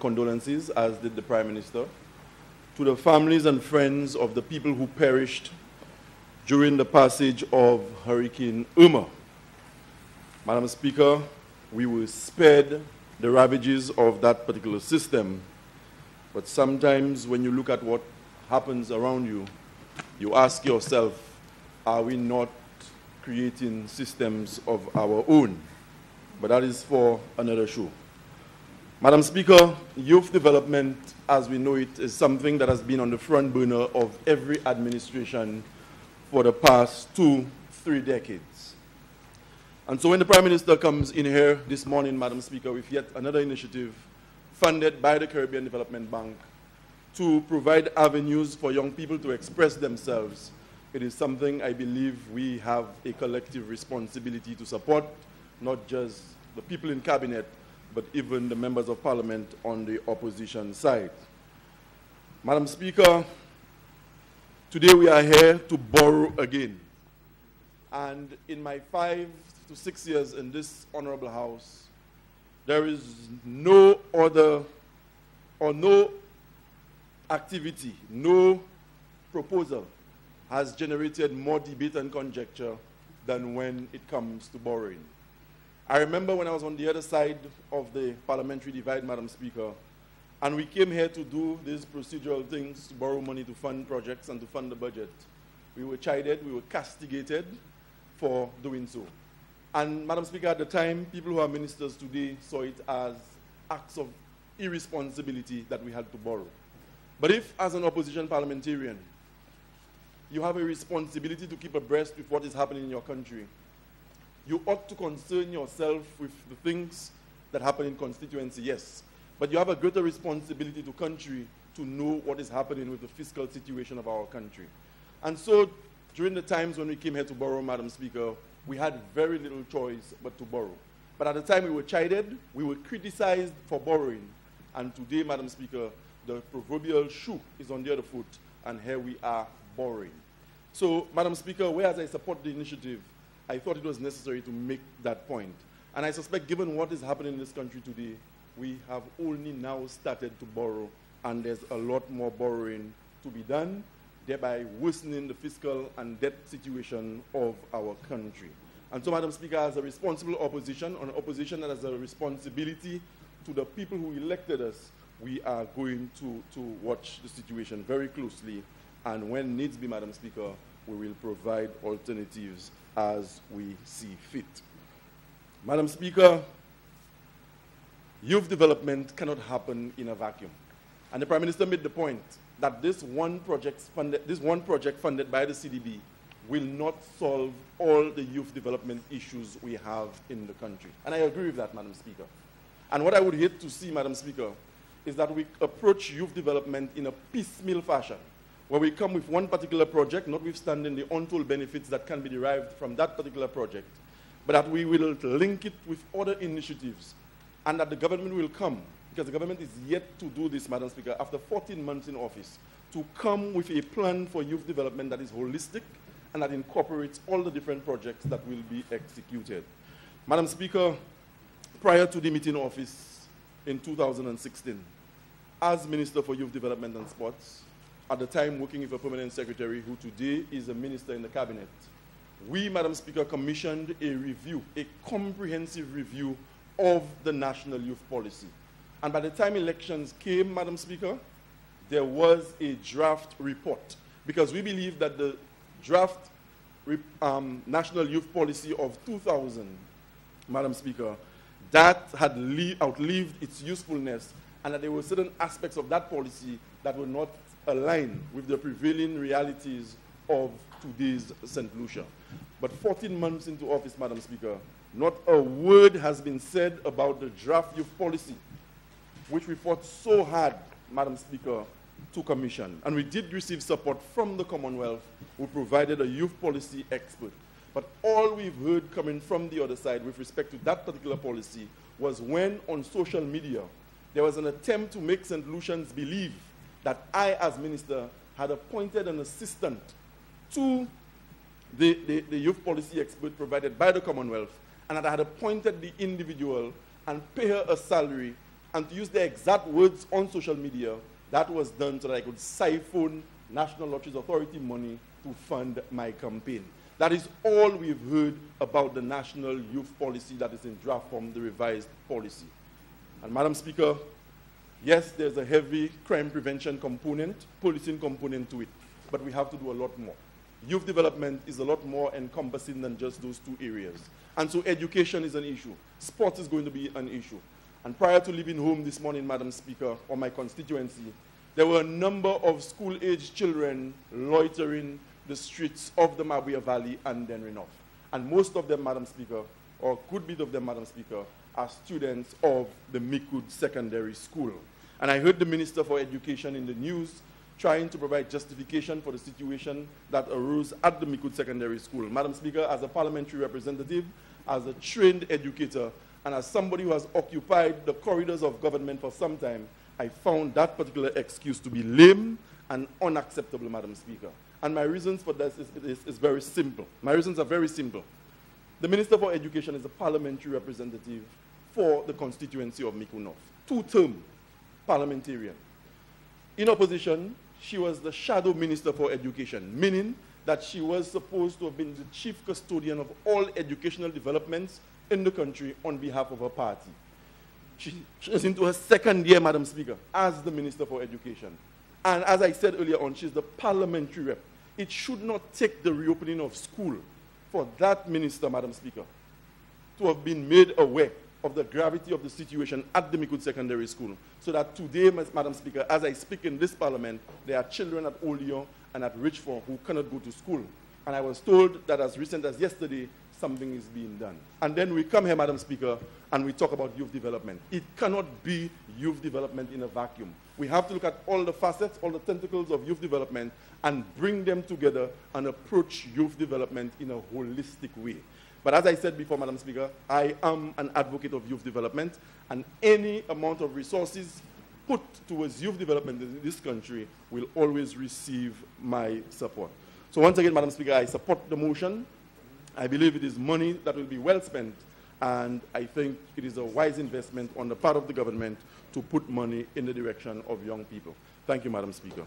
condolences, as did the Prime Minister, to the families and friends of the people who perished during the passage of Hurricane Irma. Madam Speaker, we were spared the ravages of that particular system, but sometimes when you look at what happens around you, you ask yourself, are we not creating systems of our own? But that is for another show. Madam Speaker, youth development, as we know it, is something that has been on the front burner of every administration for the past 2-3 decades. And so when the Prime Minister comes in here this morning, Madam Speaker, with yet another initiative funded by the Caribbean Development Bank to provide avenues for young people to express themselves, it is something I believe we have a collective responsibility to support, not just the people in cabinet, but even the members of parliament on the opposition side. Madam Speaker, today we are here to borrow again. And in my 5 to 6 years in this honorable house, there is no other or no activity, no proposal has generated more debate and conjecture than when it comes to borrowing. I remember when I was on the other side of the parliamentary divide, Madam Speaker, and we came here to do these procedural things, to borrow money to fund projects and to fund the budget. We were chided, we were castigated for doing so. And Madam Speaker, at the time, people who are ministers today saw it as acts of irresponsibility that we had to borrow. But if, as an opposition parliamentarian, you have a responsibility to keep abreast with what is happening in your country, you ought to concern yourself with the things that happen in constituency, yes. But you have a greater responsibility to country to know what is happening with the fiscal situation of our country. And so, during the times when we came here to borrow, Madam Speaker, we had very little choice but to borrow. But at the time we were chided, we were criticized for borrowing. And today, Madam Speaker, the proverbial shoe is on the other foot, and here we are borrowing. So, Madam Speaker, whereas I support the initiative, I thought it was necessary to make that point. And I suspect, given what is happening in this country today, we have only now started to borrow, and there's a lot more borrowing to be done, thereby worsening the fiscal and debt situation of our country. And so, Madam Speaker, as a responsible opposition, an opposition that has a responsibility to the people who elected us, we are going to watch the situation very closely, and when needs be, Madam Speaker, we will provide alternatives as we see fit. Madam Speaker, youth development cannot happen in a vacuum. And the Prime Minister made the point that this one project funded by the CDB will not solve all the youth development issues we have in the country. And I agree with that, Madam Speaker. And what I would hate to see, Madam Speaker, is that we approach youth development in a piecemeal fashion, where we come with one particular project, notwithstanding the untold benefits that can be derived from that particular project, but that we will link it with other initiatives, and that the government will come, because the government is yet to do this, Madam Speaker, after 14 months in office, to come with a plan for youth development that is holistic and that incorporates all the different projects that will be executed. Madam Speaker, prior to the meeting office in 2016, as Minister for Youth Development and Sports, at the time working with a permanent secretary who today is a minister in the cabinet, we, Madam Speaker, commissioned a review, a comprehensive review of the national youth policy. And by the time elections came, Madam Speaker, there was a draft report, because we believe that the draft national youth policy of 2000, Madam Speaker, that had outlived its usefulness, and that there were certain aspects of that policy that were not aligned with the prevailing realities of today's St. Lucia. But 14 months into office, Madam Speaker, not a word has been said about the draft youth policy, which we fought so hard, Madam Speaker, to commission. And we did receive support from the Commonwealth, who provided a youth policy expert. But all we've heard coming from the other side with respect to that particular policy was when on social media there was an attempt to make St. Lucians believe that I, as minister, had appointed an assistant to the youth policy expert provided by the Commonwealth, and that I had appointed the individual and pay her a salary And to use their exact words on social media, that was done so that I could siphon National Lotteries Authority money to fund my campaign. That is all we've heard about the National Youth Policy that is in draft form, the revised policy. And Madam Speaker, yes, there's a heavy crime prevention component, policing component to it, but we have to do a lot more. Youth development is a lot more encompassing than just those two areas. And so education is an issue. Sports is going to be an issue. And prior to leaving home this morning, Madam Speaker, or my constituency, there were a number of school-aged children loitering the streets of the Mabuya Valley and Denrinoff. And most of them, Madam Speaker, or a good bit of them, Madam Speaker, are students of the Mikud Secondary School. And I heard the Minister for Education in the news trying to provide justification for the situation that arose at the Mikud Secondary School. Madam Speaker, as a parliamentary representative, as a trained educator, and as somebody who has occupied the corridors of government for some time, I found that particular excuse to be lame and unacceptable, Madam Speaker. And my reasons for this is very simple. My reasons are very simple. The Minister for Education is a parliamentary representative for the constituency of Mikud North, two-term parliamentarian. In opposition, she was the shadow minister for education, meaning that she was supposed to have been the chief custodian of all educational developments in the country on behalf of her party. She is into her second year, Madam Speaker, as the Minister for Education. And as I said earlier on, she's the parliamentary rep. It should not take the reopening of school for that minister, Madam Speaker, to have been made aware of the gravity of the situation at the Mikud Secondary School. So that today, Madam Speaker, as I speak in this parliament, there are children at Old Lyon and at Richford who cannot go to school. And I was told that as recent as yesterday, something is being done. And then we come here, Madam Speaker, and we talk about youth development. It cannot be youth development in a vacuum. We have to look at all the facets, all the tentacles of youth development, and bring them together and approach youth development in a holistic way. But as I said before, Madam Speaker, I am an advocate of youth development, and any amount of resources put towards youth development in this country will always receive my support. So once again, Madam Speaker, I support the motion. I believe it is money that will be well spent, and I think it is a wise investment on the part of the government to put money in the direction of young people. Thank you, Madam Speaker.